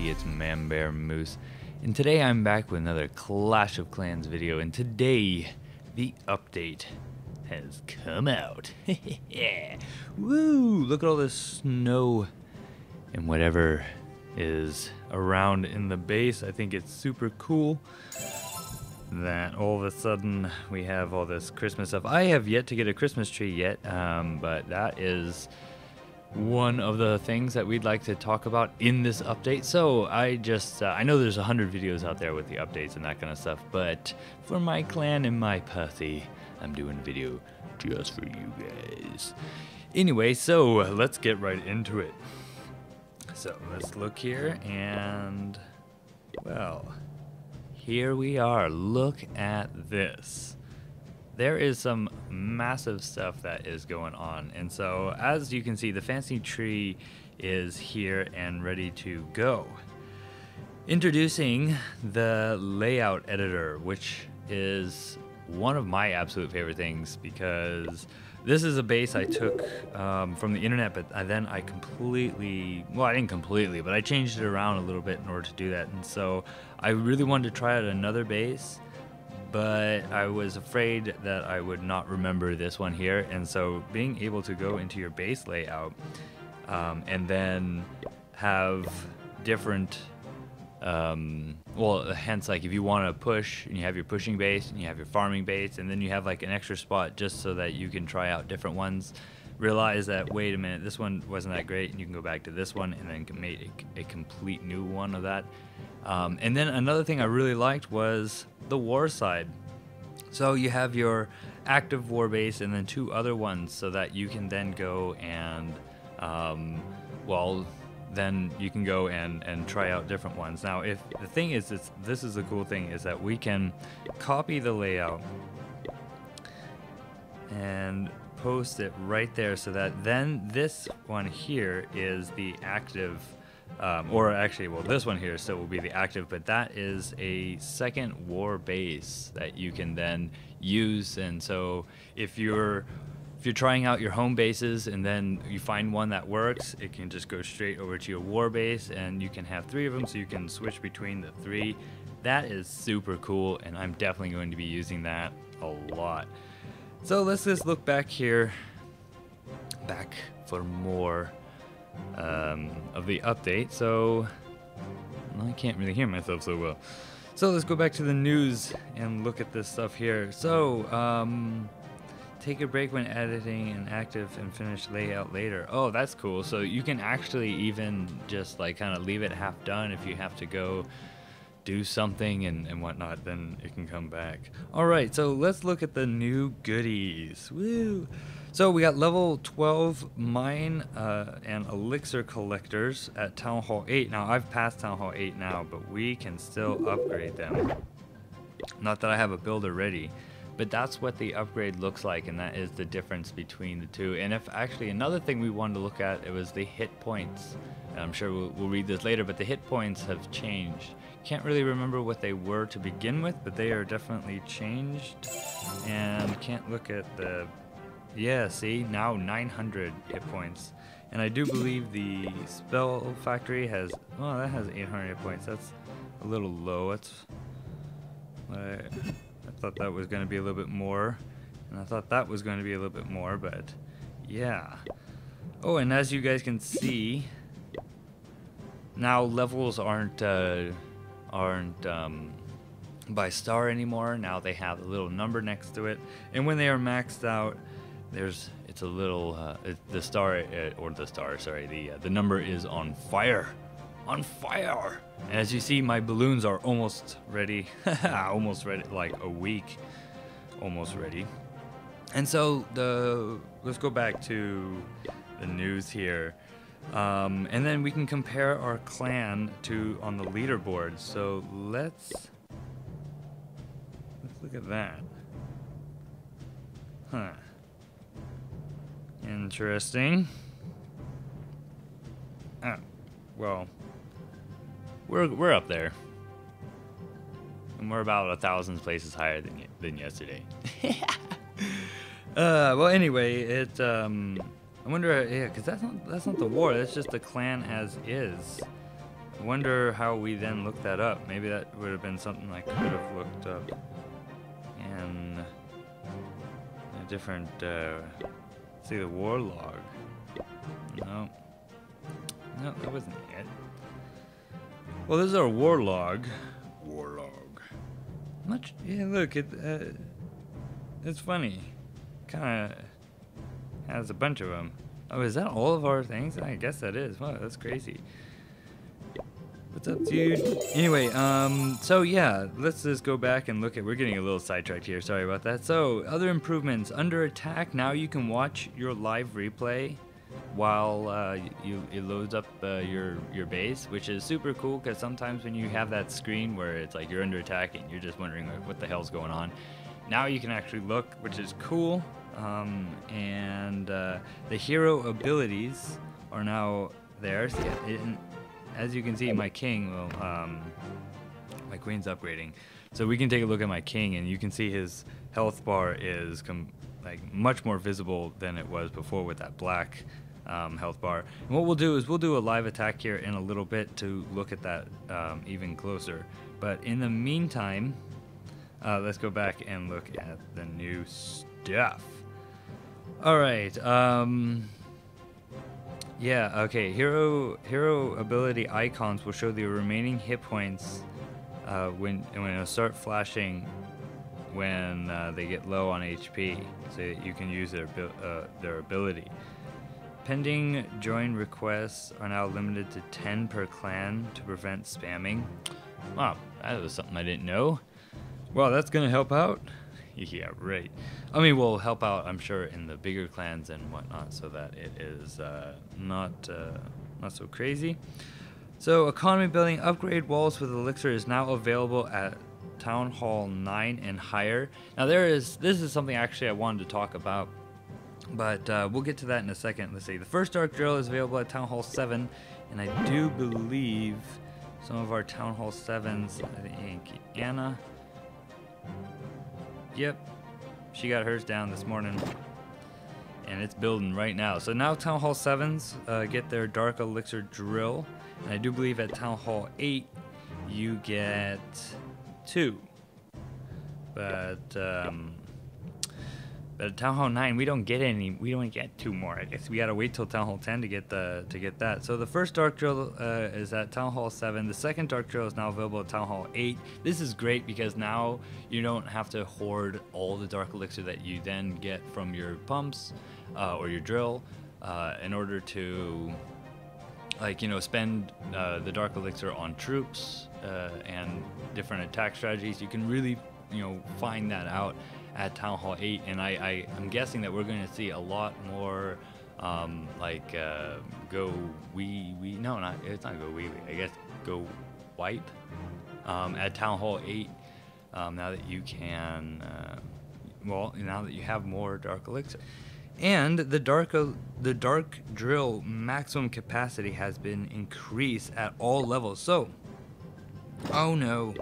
everybody, it's Man Bear Moose, and today I'm back with another Clash of Clans video, and today the update has come out. Yeah. Woo! Look at all this snow and whatever is around in the base. I think it's super cool that all of a sudden we have all this Christmas stuff. I have yet to get a Christmas tree yet, but that is one of the things that we'd like to talk about in this update. So I know there's 100 videos out there with the updates and that kind of stuff, but for my clan and my party, I'm doing a video just for you guys. Anyway, so let's get right into it. So let's look here, and well, here we are. Look at this. There is some massive stuff that is going on, and so as you can see, the fancy tree is here and ready to go. Introducing the layout editor, which is one of my absolute favorite things, because this is a base I took from the internet, but then I completely, well, I didn't completely, but I changed it around a little bit in order to do that. And so I really wanted to try out another base, but I was afraid that I would not remember this one here. And so being able to go into your base layout and then have different, well, hence, like if you want to push and you have your pushing base and you have your farming base, and then you have like an extra spot just so that you can try out different ones, realize that, wait a minute, this one wasn't that great, and you can go back to this one and then make a complete new one of that. And then another thing I really liked was the war side. So you have your active war base and then two other ones, so that you can then go and, well, then you can go and try out different ones. Now, if the thing is, this is the cool thing, is that we can copy the layout and post it right there, so that then this one here is the active, or actually, well, this one here still will be the active, but that is a second war base that you can then use. And so if you're trying out your home bases and then you find one that works, it can just go straight over to your war base, and you can have 3 of them, so you can switch between the 3. That is super cool, and I'm definitely going to be using that a lot. So let's just look back here, back for more of the update. So I can't really hear myself so well. So let's go back to the news and look at this stuff here. So take a break when editing an active and finish layout later. Oh, that's cool. So you can actually even just like kind of leave it half done. If you have to go do something and whatnot, then it can come back. All right, so let's look at the new goodies. Woo! So we got level 12 mine and elixir collectors at Town Hall 8. Now I've passed Town Hall 8 now, but we can still upgrade them. Not that I have a builder ready, but that's what the upgrade looks like, and that is the difference between the two. And if actually another thing we wanted to look at, it was the hit points. And I'm sure we'll read this later, but the hit points have changed. Can't really remember what they were to begin with, but they are definitely changed. And can't look at the, yeah, see, now 900 hit points. And I do believe the spell factory has, well, that has 800 hit points. That's a little low. That's, I thought that was going to be a little bit more, and I thought that was going to be a little bit more, but yeah. Oh, and as you guys can see, now levels aren't by star anymore. Now they have a little number next to it, and when they are maxed out, it's a little the star, or the star, sorry, the number is on fire. On fire. And as you see, my balloons are almost ready. Almost ready, like a week almost ready. And so let's go back to the news here, and then we can compare our clan to on the leaderboard. So let's look at that. Huh, interesting. Well, we're up there, and we're about 1,000 places higher than yesterday. Well, anyway, I wonder, yeah, because that's not the war. That's just the clan as is. wonder how we then looked that up. Maybe that would have been something I could have looked up in a different, see the war log. No. No, that wasn't it. Well, this is our war log. War log. Much, yeah, look, it's funny. Kind of has a bunch of them. Oh, is that all of our things? I guess that is. Wow, that's crazy. What's up, dude? Anyway, so yeah, let's just go back and look at, we're getting a little sidetracked here, sorry about that. So, other improvements. Under attack, now you can watch your live replay while it loads up your base, which is super cool, because sometimes when you have that screen where it's like you're under attack and you're just wondering like, what the hell's going on, now you can actually look, which is cool. And the hero abilities are now there. So yeah, as you can see, my king, well, my queen's upgrading, so we can take a look at my king, and you can see his health bar is like much more visible than it was before with that black health bar. And what we'll do is we'll do a live attack here in a little bit to look at that even closer. But in the meantime, let's go back and look at the new stuff. All right. Yeah, okay. Hero ability icons will show the remaining hit points when it'll start flashing when they get low on HP, so you can use their ability. Pending join requests are now limited to 10 per clan to prevent spamming. Wow, that was something I didn't know. Well, that's gonna help out. Yeah, right. I mean, we'll help out, I'm sure, in the bigger clans and whatnot, so that it is not so crazy. So, economy building upgrade walls with elixir is now available at Town Hall 9 and higher. Now, this is something actually I wanted to talk about, but we'll get to that in a second. Let's see. The first Dark Drill is available at Town Hall 7, and I do believe some of our Town Hall 7s, I think Anna. Yep, she got hers down this morning, and it's building right now. So now Town Hall 7s get their Dark Elixir Drill, and I do believe at Town Hall 8 you get 2. But at Town Hall 9 we don't get 2 more. I guess we gotta wait till Town Hall 10 to get that. So the first Dark Drill is at Town Hall 7. The second Dark Drill is now available at Town Hall 8. This is great because now you don't have to hoard all the Dark Elixir that you then get from your pumps or your drill in order to, like, you know, spend the Dark Elixir on troops and different attack strategies. You can really, you know, find that out at Town Hall 8, and I'm guessing that we're going to see a lot more like it's not go wee, I guess go wipe at Town Hall 8 now that you can now that you have more Dark Elixir. And the Dark Drill maximum capacity has been increased at all levels. So, oh no,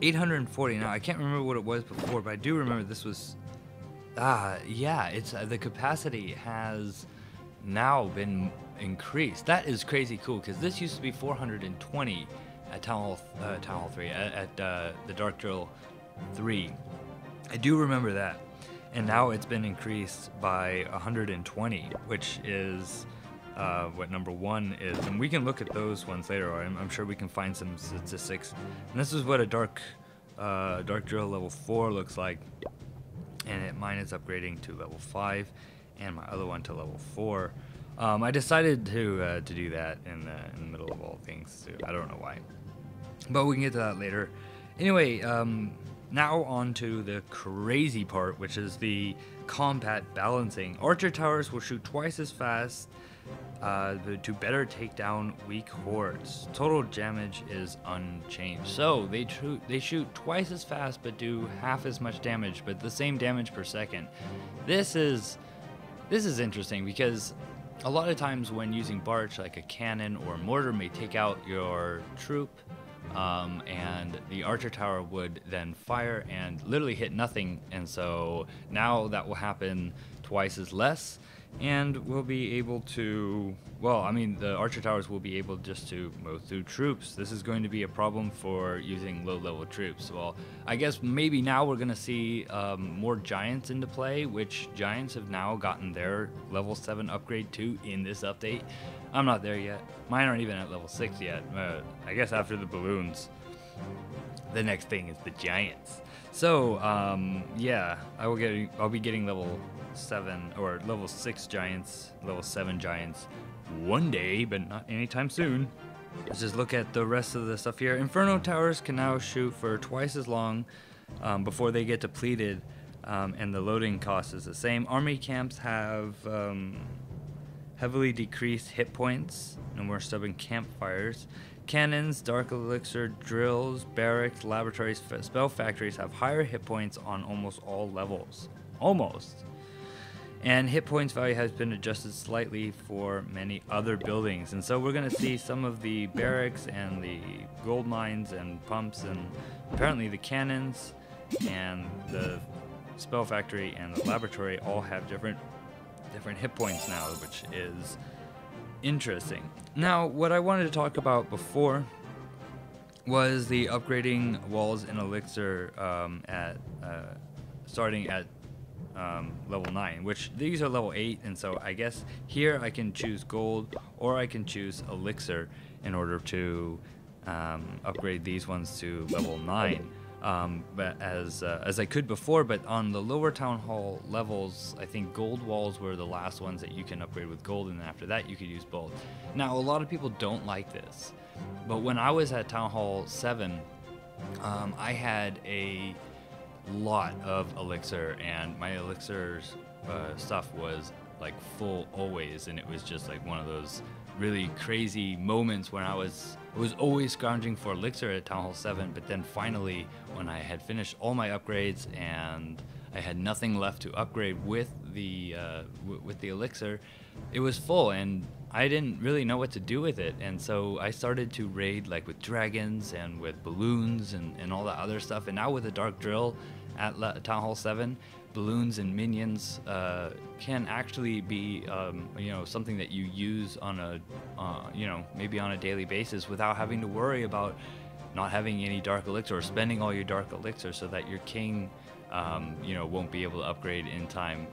840. Now I can't remember what it was before, but I do remember this was yeah, it's the capacity has now been increased. That is crazy cool, because this used to be 420 at Town Hall 3 at the Dark Drill 3. I do remember that, and now it's been increased by 120, which is what number 1 is, and we can look at those ones later. I'm sure we can find some statistics. And this is what a Dark Drill level 4 looks like, and mine is upgrading to level 5, and my other one to level 4. I decided to do that in the middle of all things too. I don't know why, but we can get to that later. Anyway, now on to the crazy part, which is the combat balancing. Archer towers will shoot twice as fast to better take down weak hordes. Total damage is unchanged. So they shoot twice as fast but do half as much damage, but the same damage per second. This is interesting, because a lot of times when using Barch, like a cannon or a mortar may take out your troop, and the archer tower would then fire and literally hit nothing, and so now that will happen twice as less. and we'll be able to, well, I mean, the archer towers will be able just to mow through troops. This is going to be a problem for using low-level troops. Well, I guess maybe now we're going to see more giants into play, which giants have now gotten their level 7 upgrade too in this update. I'm not there yet. Mine aren't even at level 6 yet. I guess after the balloons, the next thing is the giants. So, yeah, I'll be getting level 7 or level 6 giants, level 7 giants one day, but not anytime soon. Let's just look at the rest of the stuff here. Inferno towers can now shoot for twice as long before they get depleted, and the loading cost is the same. Army camps have heavily decreased hit points, no more stubborn campfires. Cannons, Dark Elixir Drills, Barracks, Laboratories, Spell Factories have higher hit points on almost all levels. Almost. And hit points value has been adjusted slightly for many other buildings. And so we're going to see some of the barracks and the gold mines and pumps and apparently the cannons and the Spell Factory and the Laboratory all have different hit points now, which is interesting. Now, what I wanted to talk about before was the upgrading walls in Elixir starting at level 9, which these are level 8, and so I guess here I can choose gold or I can choose Elixir in order to upgrade these ones to level 9. But as I could before, but on the lower town hall levels, I think gold walls were the last ones that you can upgrade with gold, and then after that you could use both. Now, a lot of people don't like this, but when I was at town hall 7, I had a lot of elixir, and my elixir stuff was like full always, and it was just like one of those really crazy moments when I was always scrounging for elixir at Town Hall 7, but then finally when I had finished all my upgrades and I had nothing left to upgrade with the elixir, it was full and I didn't really know what to do with it, and so I started to raid like with dragons and with balloons and all that other stuff. And now with the Dark Drill at Town Hall 7, balloons and minions can actually be something that you use on a maybe on a daily basis without having to worry about not having any dark elixir or spending all your dark elixir, so that your king won't be able to upgrade in time.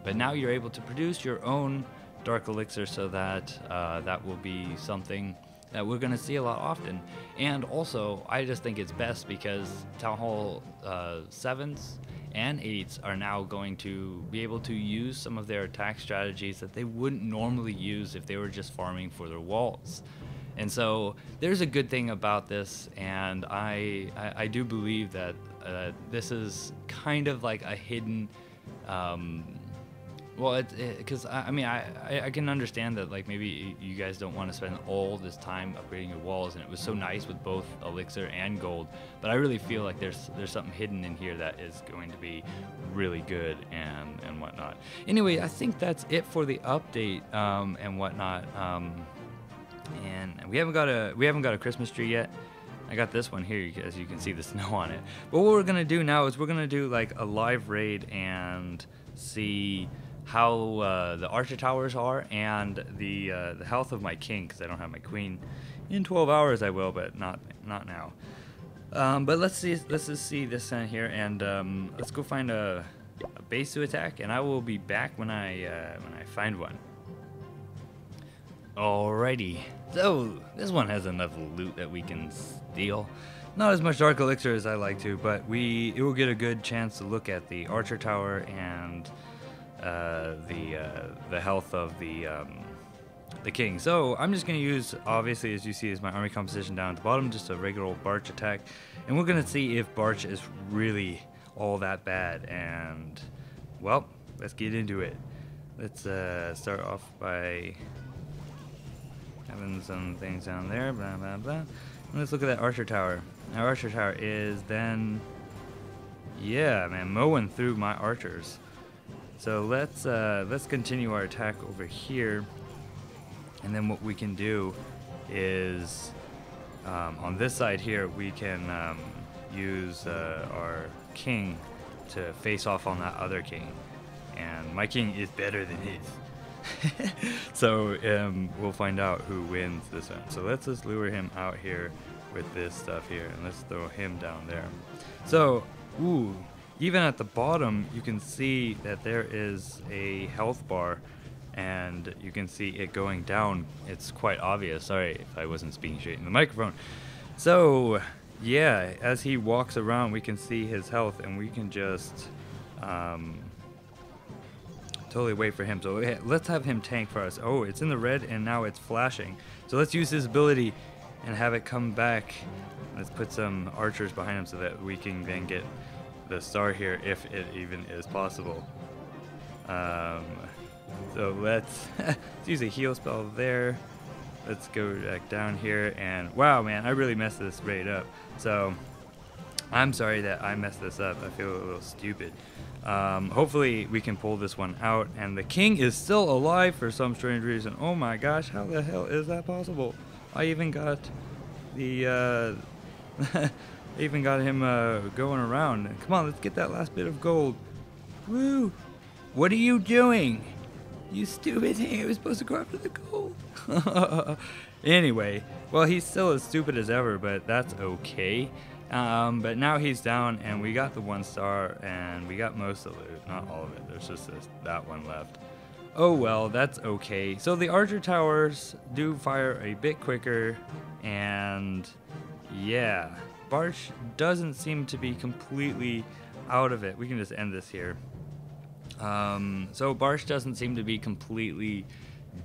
But now you're able to produce your own dark elixir, so that that will be something that we're going to see a lot often. And also, I just think it's best because Town Hall 7s and 8s are now going to be able to use some of their attack strategies that they wouldn't normally use if they were just farming for their walls. And so there's a good thing about this, and I do believe that this is kind of like a hidden because I can understand that, like, maybe you guys don't want to spend all this time upgrading your walls, and it was so nice with both elixir and gold, but I really feel like there's something hidden in here that is going to be really good and whatnot. Anyway, I think that's it for the update and whatnot. And we haven't got a Christmas tree yet. I got this one here, as you can see the snow on it. But what we're gonna do now is we're gonna do like a live raid and see how the archer towers are and the health of my king, because I don't have my queen. In 12 hours I will, but not now. But let's just see this in here, and let's go find a base to attack, and I will be back when I find one. Alrighty, so this one has enough loot that we can steal. Not as much dark elixir as I like to, but it will get a good chance to look at the archer tower and the health of the king. So I'm just going to use, obviously, as you see, is my army composition down at the bottom, just a regular old Barch attack, and we're going to see if Barch is really all that bad. And well, let's get into it. Let's start off by having some things down there, blah blah blah. And let's look at that archer tower. Our archer tower is then, yeah, man, mowing through my archers. So let's continue our attack over here, and then what we can do is on this side here we can use our king to face off on that other king, and my king is better than his. So we'll find out who wins this one. So let's just lure him out here with this stuff here, and let's throw him down there. So, ooh, even at the bottom, you can see that there is a health bar, and you can see it going down. It's quite obvious. Sorry if I wasn't speaking straight in the microphone. So, yeah, as he walks around, we can see his health, and we can just totally wait for him. So let's have him tank for us. Oh, it's in the red, and now it's flashing. So let's use his ability and have it come back. Let's put some archers behind him so that we can then get the star here, if it even is possible. So let's use a heal spell there. Let's go back down here, and wow, man, I really messed this raid up. So I'm sorry that I messed this up. I feel a little stupid. Hopefully we can pull this one out, and the king is still alive for some strange reason. Oh my gosh, how the hell is that possible? I even got the I even got him going around. Come on, let's get that last bit of gold. Woo! What are you doing? You stupid thing, I was supposed to go after the gold. Anyway, well, he's still as stupid as ever, but that's okay. But now he's down, and we got the 1 star, and we got most of it, not all of it. There's just that one left. Oh well, that's okay. So the archer towers do fire a bit quicker, and yeah, Barch doesn't seem to be completely out of it. We can just end this here. So Barch doesn't seem to be completely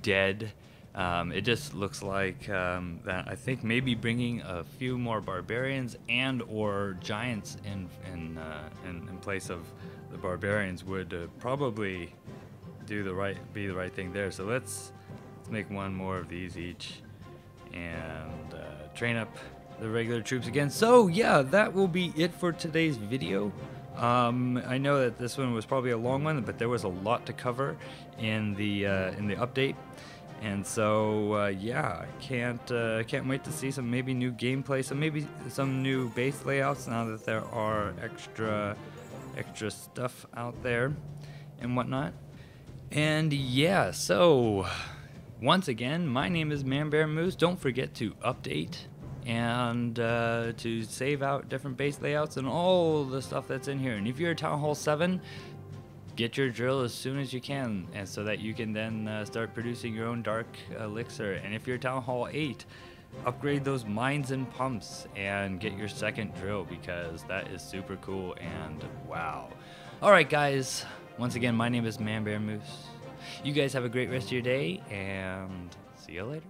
dead. It just looks like that I think maybe bringing a few more barbarians and or giants in place of the barbarians would probably be the right thing there. So let's make 1 more of these each and train up the regular troops again. So yeah, that will be it for today's video. I know that this one was probably a long one, but there was a lot to cover in the update, and so yeah, I can't wait to see some maybe new gameplay, some new base layouts now that there are extra stuff out there and whatnot. And yeah, so once again, my name is ManBearMoose. Don't forget to update and to save out different base layouts and all the stuff that's in here. And if you're a Town Hall 7, get your drill as soon as you can, and so that you can then start producing your own Dark Elixir. And if you're Town Hall 8, upgrade those mines and pumps and get your 2nd drill, because that is super cool and wow. Alright guys, once again, my name is ManBearMoose. You guys have a great rest of your day, and see you later.